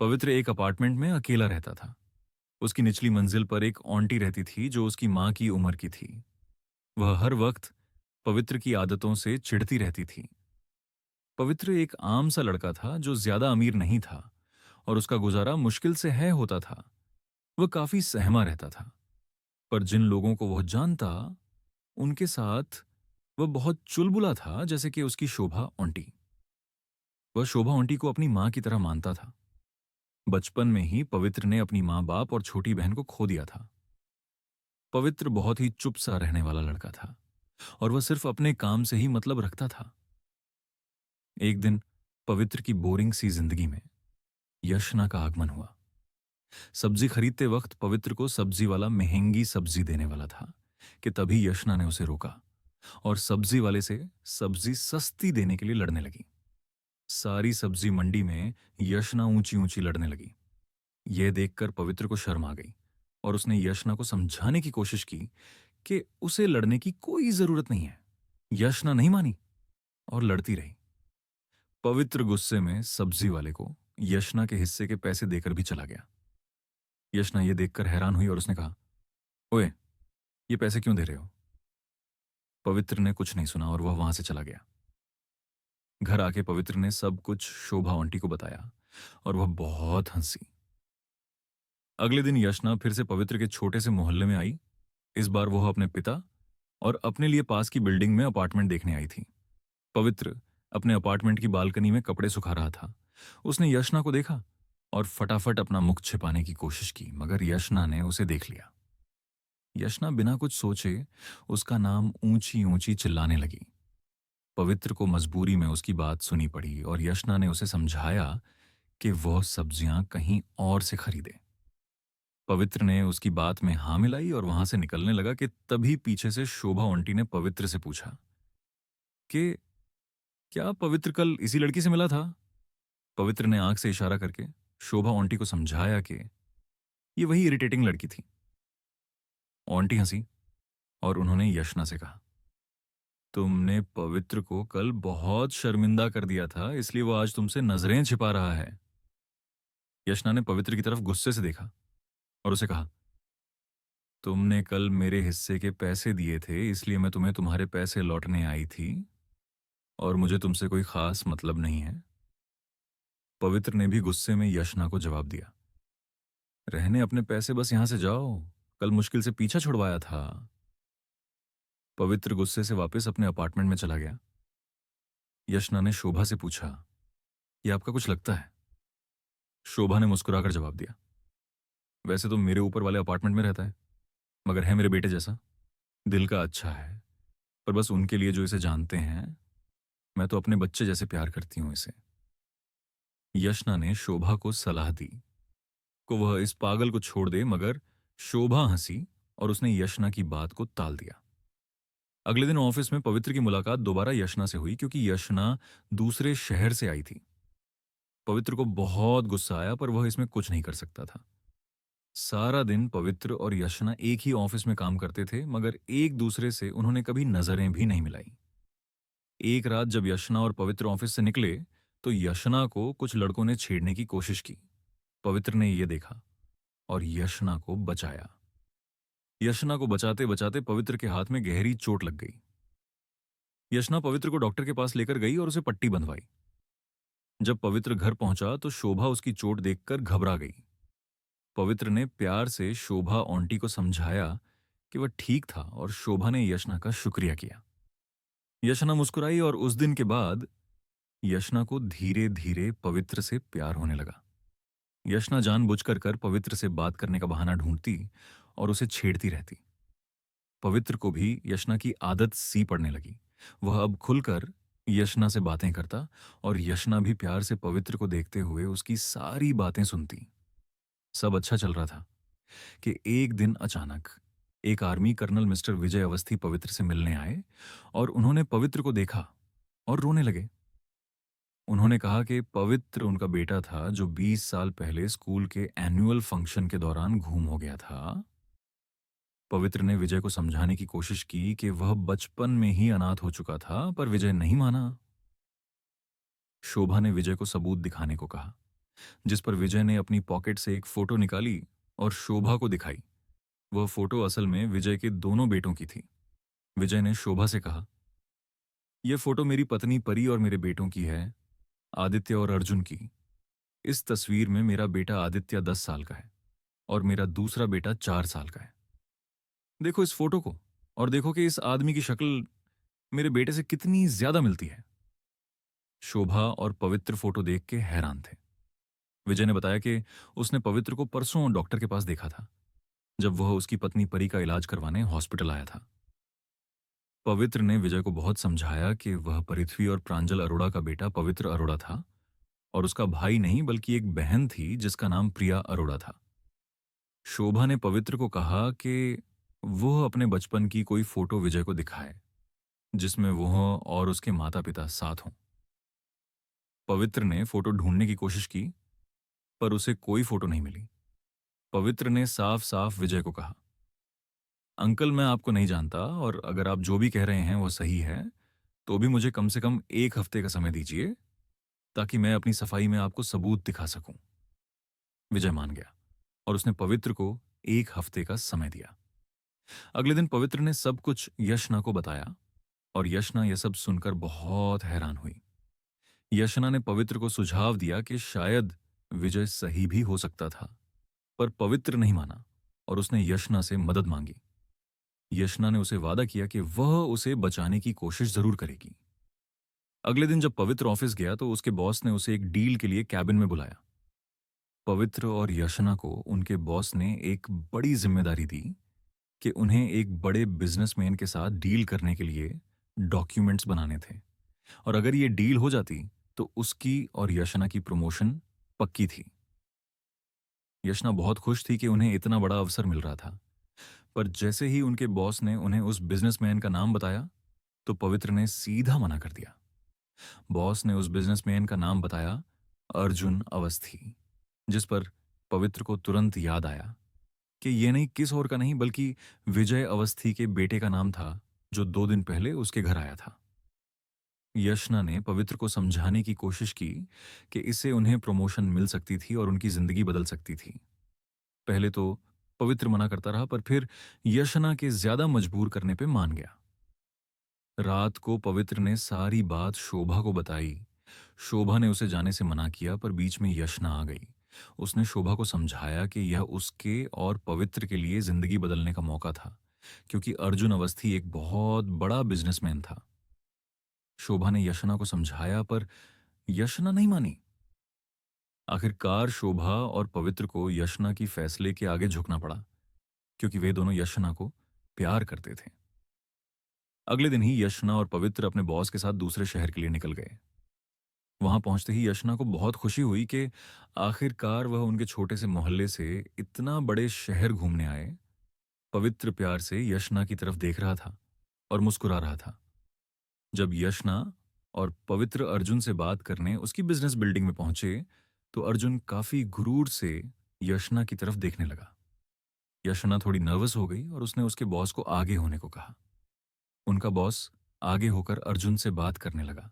पवित्र एक अपार्टमेंट में अकेला रहता था। उसकी निचली मंजिल पर एक आंटी रहती थी जो उसकी माँ की उम्र की थी। वह हर वक्त पवित्र की आदतों से चिढ़ती रहती थी। पवित्र एक आम सा लड़का था जो ज्यादा अमीर नहीं था और उसका गुजारा मुश्किल से है होता था। वह काफी सहमा रहता था, पर जिन लोगों को वह जानता उनके साथ वह बहुत चुलबुला था, जैसे कि उसकी शोभा आंटी। वह शोभा आंटी को अपनी माँ की तरह मानता था। बचपन में ही पवित्र ने अपनी माँ बाप और छोटी बहन को खो दिया था। पवित्र बहुत ही चुप सा रहने वाला लड़का था और वह सिर्फ अपने काम से ही मतलब रखता था। एक दिन पवित्र की बोरिंग सी जिंदगी में यशना का आगमन हुआ। सब्जी खरीदते वक्त पवित्र को सब्जी वाला महंगी सब्जी देने वाला था कि तभी यशना ने उसे रोका और सब्जी वाले से सब्जी सस्ती देने के लिए लड़ने लगी। सारी सब्जी मंडी में यशना ऊंची ऊंची लड़ने लगी। यह देखकर पवित्र को शर्म आ गई और उसने यशना को समझाने की कोशिश की कि उसे लड़ने की कोई जरूरत नहीं है। यशना नहीं मानी और लड़ती रही। पवित्र गुस्से में सब्जी वाले को यशना के हिस्से के पैसे देकर भी चला गया। यशना ये देखकर हैरान हुई और उसने कहा, ओए, ये पैसे क्यों दे रहे हो? पवित्र ने कुछ नहीं सुना और वह वहां से चला गया। घर आके पवित्र ने सब कुछ शोभा आंटी को बताया और वह बहुत हंसी। अगले दिन यशना फिर से पवित्र के छोटे से मोहल्ले में आई। इस बार वह अपने पिता और अपने लिए पास की बिल्डिंग में अपार्टमेंट देखने आई थी। पवित्र अपने अपार्टमेंट की बालकनी में कपड़े सुखा रहा था। उसने यशना को देखा और फटाफट अपना मुख छिपाने की कोशिश की, मगर यशना ने उसे देख लिया। यशना बिना कुछ सोचे उसका नाम ऊंची ऊंची चिल्लाने लगी। पवित्र को मजबूरी में उसकी बात सुनी पड़ी और यशना ने उसे समझाया कि वह सब्जियां कहीं और से खरीदे। पवित्र ने उसकी बात में हाँ मिलाई और वहां से निकलने लगा कि तभी पीछे से शोभा आंटी ने पवित्र से पूछा कि क्या पवित्र कल इसी लड़की से मिला था? पवित्र ने आंख से इशारा करके शोभा आंटी को समझाया कि ये वही इरिटेटिंग लड़की थी। आंटी हंसी और उन्होंने यशना से कहा, तुमने पवित्र को कल बहुत शर्मिंदा कर दिया था, इसलिए वो आज तुमसे नजरें छिपा रहा है। यशना ने पवित्र की तरफ गुस्से से देखा और उसे कहा, तुमने कल मेरे हिस्से के पैसे दिए थे, इसलिए मैं तुम्हें तुम्हारे पैसे लौटने आई थी और मुझे तुमसे कोई खास मतलब नहीं है। पवित्र ने भी गुस्से में यशना को जवाब दिया, रहने अपने पैसे, बस यहां से जाओ, कल मुश्किल से पीछा छुड़वाया था। पवित्र गुस्से से वापस अपने अपार्टमेंट में चला गया। यशना ने शोभा से पूछा, यह आपका कुछ लगता है? शोभा ने मुस्कुराकर जवाब दिया, वैसे तो मेरे ऊपर वाले अपार्टमेंट में रहता है, मगर है मेरे बेटे जैसा, दिल का अच्छा है। पर बस उनके लिए जो इसे जानते हैं, मैं तो अपने बच्चे जैसे प्यार करती हूं इसे। यशना ने शोभा को सलाह दी को वह इस पागल को छोड़ दे, मगर शोभा हंसी और उसने यशना की बात को टाल दिया। अगले दिन ऑफिस में पवित्र की मुलाकात दोबारा यशना से हुई, क्योंकि यशना दूसरे शहर से आई थी। पवित्र को बहुत गुस्सा आया, पर वह इसमें कुछ नहीं कर सकता था। सारा दिन पवित्र और यशना एक ही ऑफिस में काम करते थे, मगर एक दूसरे से उन्होंने कभी नजरें भी नहीं मिलाई। एक रात जब यशना और पवित्र ऑफिस से निकले तो यशना को कुछ लड़कों ने छेड़ने की कोशिश की। पवित्र ने यह देखा और यशना को बचाया। यशना को बचाते बचाते पवित्र के हाथ में गहरी चोट लग गई। यशना पवित्र को डॉक्टर के पास लेकर गई और उसे पट्टी बंधवाई। जब पवित्र घर पहुंचा तो शोभा उसकी चोट देखकर घबरा गई। पवित्र ने प्यार से शोभा आंटी को समझाया कि वह ठीक था और शोभा ने यशना का शुक्रिया किया। यशना मुस्कुराई और उस दिन के बाद यशना को धीरे धीरे पवित्र से प्यार होने लगा। यशना जानबूझकर कर पवित्र से बात करने का बहाना ढूंढती और उसे छेड़ती रहती। पवित्र को भी यशना की आदत सी पड़ने लगी। वह अब खुलकर यशना से बातें करता और यशना भी प्यार से पवित्र को देखते हुए उसकी सारी बातें सुनती। सब अच्छा चल रहा था कि एक दिन अचानक एक आर्मी कर्नल मिस्टर विजय अवस्थी पवित्र से मिलने आए और उन्होंने पवित्र को देखा और रोने लगे। उन्होंने कहा कि पवित्र उनका बेटा था जो 20 साल पहले स्कूल के एनुअल फंक्शन के दौरान गुम हो गया था। पवित्र ने विजय को समझाने की कोशिश की कि वह बचपन में ही अनाथ हो चुका था, पर विजय नहीं माना। शोभा ने विजय को सबूत दिखाने को कहा, जिस पर विजय ने अपनी पॉकेट से एक फोटो निकाली और शोभा को दिखाई। वह फोटो असल में विजय के दोनों बेटों की थी। विजय ने शोभा से कहा, यह फोटो मेरी पत्नी परी और मेरे बेटों की है, आदित्य और अर्जुन की। इस तस्वीर में मेरा बेटा आदित्य 10 साल का है और मेरा दूसरा बेटा 4 साल का है। देखो इस फोटो को और देखो कि इस आदमी की शक्ल मेरे बेटे से कितनी ज्यादा मिलती है। शोभा और पवित्र फोटो देख के हैरान थे। विजय ने बताया कि उसने पवित्र को परसों डॉक्टर के पास देखा था, जब वह उसकी पत्नी परी का इलाज करवाने हॉस्पिटल आया था। पवित्र ने विजय को बहुत समझाया कि वह पृथ्वी और प्रांजल अरोड़ा का बेटा पवित्र अरोड़ा था और उसका भाई नहीं बल्कि एक बहन थी जिसका नाम प्रिया अरोड़ा था। शोभा ने पवित्र को कहा कि वह अपने बचपन की कोई फोटो विजय को दिखाए जिसमें वह और उसके माता पिता साथ हों। पवित्र ने फोटो ढूंढने की कोशिश की पर उसे कोई फोटो नहीं मिली। पवित्र ने साफ साफ विजय को कहा, अंकल मैं आपको नहीं जानता और अगर आप जो भी कह रहे हैं वो सही है तो भी मुझे कम से कम 1 हफ्ते का समय दीजिए ताकि मैं अपनी सफाई में आपको सबूत दिखा सकूं। विजय मान गया और उसने पवित्र को 1 हफ्ते का समय दिया। अगले दिन पवित्र ने सब कुछ यशना को बताया और यशना यह सब सुनकर बहुत हैरान हुई। यशना ने पवित्र को सुझाव दिया कि शायद विजय सही भी हो सकता था, पर पवित्र नहीं माना और उसने यशना से मदद मांगी। यशना ने उसे वादा किया कि वह उसे बचाने की कोशिश जरूर करेगी। अगले दिन जब पवित्र ऑफिस गया तो उसके बॉस ने उसे एक डील के लिए कैबिन में बुलाया। पवित्र और यशना को उनके बॉस ने एक बड़ी जिम्मेदारी दी कि उन्हें एक बड़े बिजनेसमैन के साथ डील करने के लिए डॉक्यूमेंट्स बनाने थे और अगर ये डील हो जाती तो उसकी और यशना की प्रमोशन पक्की थी। यशना बहुत खुश थी कि उन्हें इतना बड़ा अवसर मिल रहा था, पर जैसे ही उनके बॉस ने उन्हें उस बिजनेसमैन का नाम बताया तो पवित्र ने सीधा मना कर दिया। बॉस ने उस बिजनेसमैन का नाम बताया, अर्जुन अवस्थी, जिस पर पवित्र को तुरंत याद आया कि ये नहीं किस और का नहीं बल्कि विजय अवस्थी के बेटे का नाम था जो 2 दिन पहले उसके घर आया था। यशना ने पवित्र को समझाने की कोशिश की कि इससे उन्हें प्रमोशन मिल सकती थी और उनकी जिंदगी बदल सकती थी। पहले तो पवित्र मना करता रहा पर फिर यशना के ज्यादा मजबूर करने पे मान गया। रात को पवित्र ने सारी बात शोभा को बताई। शोभा ने उसे जाने से मना किया पर बीच में यशना आ गई। उसने शोभा को समझाया कि यह उसके और पवित्र के लिए जिंदगी बदलने का मौका था, क्योंकि अर्जुन अवस्थी एक बहुत बड़ा बिजनेसमैन था। शोभा ने यशना को समझाया पर यशना नहीं मानी। आखिरकार शोभा और पवित्र को यशना की फैसले के आगे झुकना पड़ा, क्योंकि वे दोनों यशना को प्यार करते थे। अगले दिन ही यशना और पवित्र अपने बॉस के साथ दूसरे शहर के लिए निकल गए। वहां पहुंचते ही यशना को बहुत खुशी हुई कि आखिरकार वह उनके छोटे से मोहल्ले से इतना बड़े शहर घूमने आए। पवित्र प्यार से यशना की तरफ देख रहा था और मुस्कुरा रहा था। जब यशना और पवित्र अर्जुन से बात करने उसकी बिजनेस बिल्डिंग में पहुंचे तो अर्जुन काफी गुरूर से यशना की तरफ देखने लगा। यशना थोड़ी नर्वस हो गई और उसने उसके बॉस को आगे होने को कहा। उनका बॉस आगे होकर अर्जुन से बात करने लगा,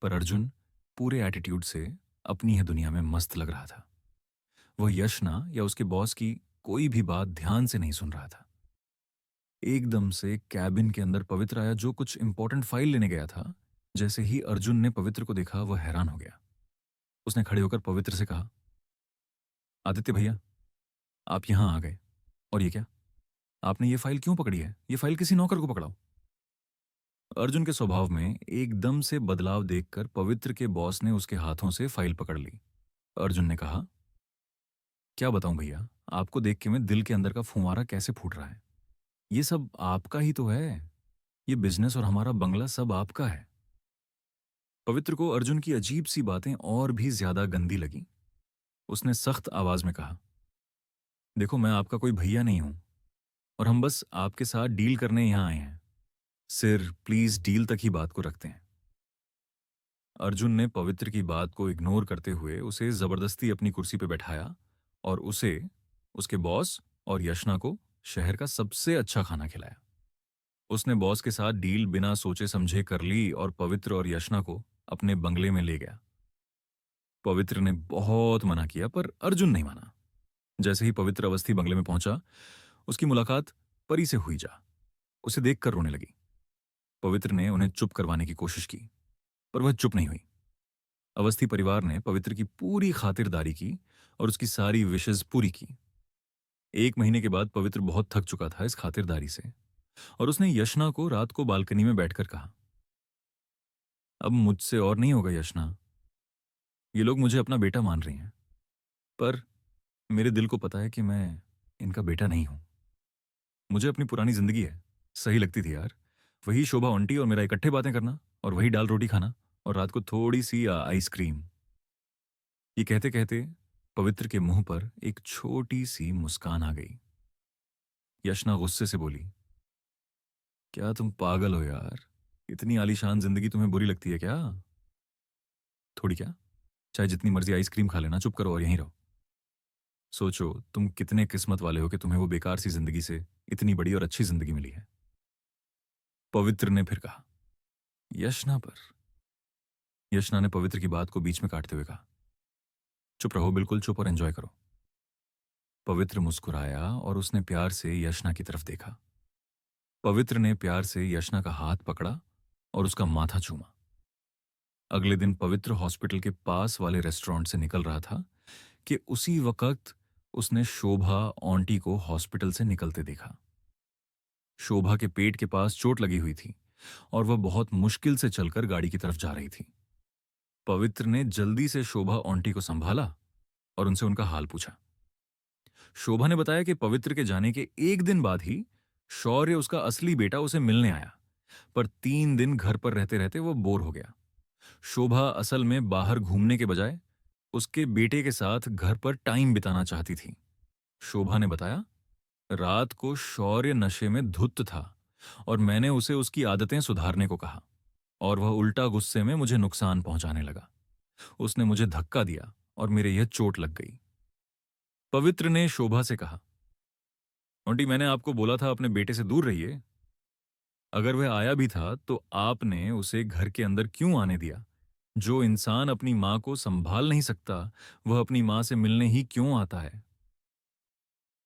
पर अर्जुन पूरे एटीट्यूड से अपनी ही दुनिया में मस्त लग रहा था। वह यशना या उसके बॉस की कोई भी बात ध्यान से नहीं सुन रहा था। एकदम से कैबिन के अंदर पवित्र आया जो कुछ इंपॉर्टेंट फाइल लेने गया था। जैसे ही अर्जुन ने पवित्र को देखा वह हैरान हो गया। उसने खड़े होकर पवित्र से कहा, आदित्य भैया, आप यहां आ गए और ये क्या? आपने ये फाइल क्यों पकड़ी है? ये फाइल किसी नौकर को पकड़ाओ। अर्जुन के स्वभाव में एकदम से बदलाव देखकर पवित्र के बॉस ने उसके हाथों से फाइल पकड़ ली। अर्जुन ने कहा, क्या बताऊं भैया, आपको देख के मैं दिल के अंदर का फुंवारा कैसे फूट रहा है। ये सब आपका ही तो है। ये बिजनेस और हमारा बंगला सब आपका है। पवित्र को अर्जुन की अजीब सी बातें और भी ज्यादा गंदी लगी। उसने सख्त आवाज में कहा, देखो मैं आपका कोई भैया नहीं हूं और हम बस आपके साथ डील करने यहां आए हैं। सिर प्लीज डील तक ही बात को रखते हैं। अर्जुन ने पवित्र की बात को इग्नोर करते हुए उसे जबरदस्ती अपनी कुर्सी पर बैठाया और उसे, उसके बॉस और यशना को शहर का सबसे अच्छा खाना खिलाया। उसने बॉस के साथ डील बिना सोचे समझे कर ली और पवित्र और यशना को अपने बंगले में ले गया। पवित्र ने बहुत मना किया पर अर्जुन नहीं माना। जैसे ही पवित्र अवस्थी बंगले में पहुंचा, उसकी मुलाकात परी से हुई जा। उसे देखकर रोने लगी। पवित्र ने उन्हें चुप करवाने की कोशिश की, पर वह चुप नहीं हुई। अवस्थी परिवार ने पवित्र की पूरी खातिरदारी की और उसकी सारी विशेष पूरी की। 1 महीने के बाद पवित्र बहुत थक चुका था इस खातिरदारी से, और उसने यशना को रात को बालकनी में बैठकर कहा, अब मुझसे और नहीं होगा यशना। ये लोग मुझे अपना बेटा मान रहे हैं, पर मेरे दिल को पता है कि मैं इनका बेटा नहीं हूं। मुझे अपनी पुरानी जिंदगी है सही लगती थी यार। वही शोभा आंटी और मेरा इकट्ठे बातें करना, और वही दाल रोटी खाना, और रात को थोड़ी सी आइसक्रीम। ये कहते कहते पवित्र के मुंह पर एक छोटी सी मुस्कान आ गई। यशना गुस्से से बोली, क्या तुम पागल हो यार? इतनी आलीशान जिंदगी तुम्हें बुरी लगती है क्या? थोड़ी क्या, चाहे जितनी मर्जी आइसक्रीम खा लेना, चुप करो और यहीं रहो। सोचो तुम कितने किस्मत वाले हो कि तुम्हें वो बेकार सी जिंदगी से इतनी बड़ी और अच्छी जिंदगी मिली है। पवित्र ने फिर कहा, यशना पर। यशना ने पवित्र की बात को बीच में काटते हुए कहा, चुप रहो, बिल्कुल चुप और एंजॉय करो। पवित्र मुस्कुराया और उसने प्यार से यशना की तरफ देखा। पवित्र ने प्यार से यशना का हाथ पकड़ा और उसका माथा चूमा। अगले दिन पवित्र हॉस्पिटल के पास वाले रेस्टोरेंट से निकल रहा था कि उसी वक्त उसने शोभा आंटी को हॉस्पिटल से निकलते देखा। शोभा के पेट के पास चोट लगी हुई थी और वह बहुत मुश्किल से चलकर गाड़ी की तरफ जा रही थी। पवित्र ने जल्दी से शोभा आंटी को संभाला और उनसे उनका हाल पूछा। शोभा ने बताया कि पवित्र के जाने के 1 दिन बाद ही शौर्य, उसका असली बेटा, उसे मिलने आया, पर 3 दिन घर पर रहते रहते वो बोर हो गया। शोभा असल में बाहर घूमने के बजाय उसके बेटे के साथ घर पर टाइम बिताना चाहती थी। शोभा ने बताया, रात को शौर्य नशे में धुत था और मैंने उसे उसकी आदतें सुधारने को कहा, और वह उल्टा गुस्से में मुझे नुकसान पहुंचाने लगा। उसने मुझे धक्का दिया और मेरे यह चोट लग गई। पवित्र ने शोभा से कहा, आंटी मैंने आपको बोला था अपने बेटे से दूर रहिए। अगर वह आया भी था तो आपने उसे घर के अंदर क्यों आने दिया? जो इंसान अपनी मां को संभाल नहीं सकता, वह अपनी मां से मिलने ही क्यों आता है?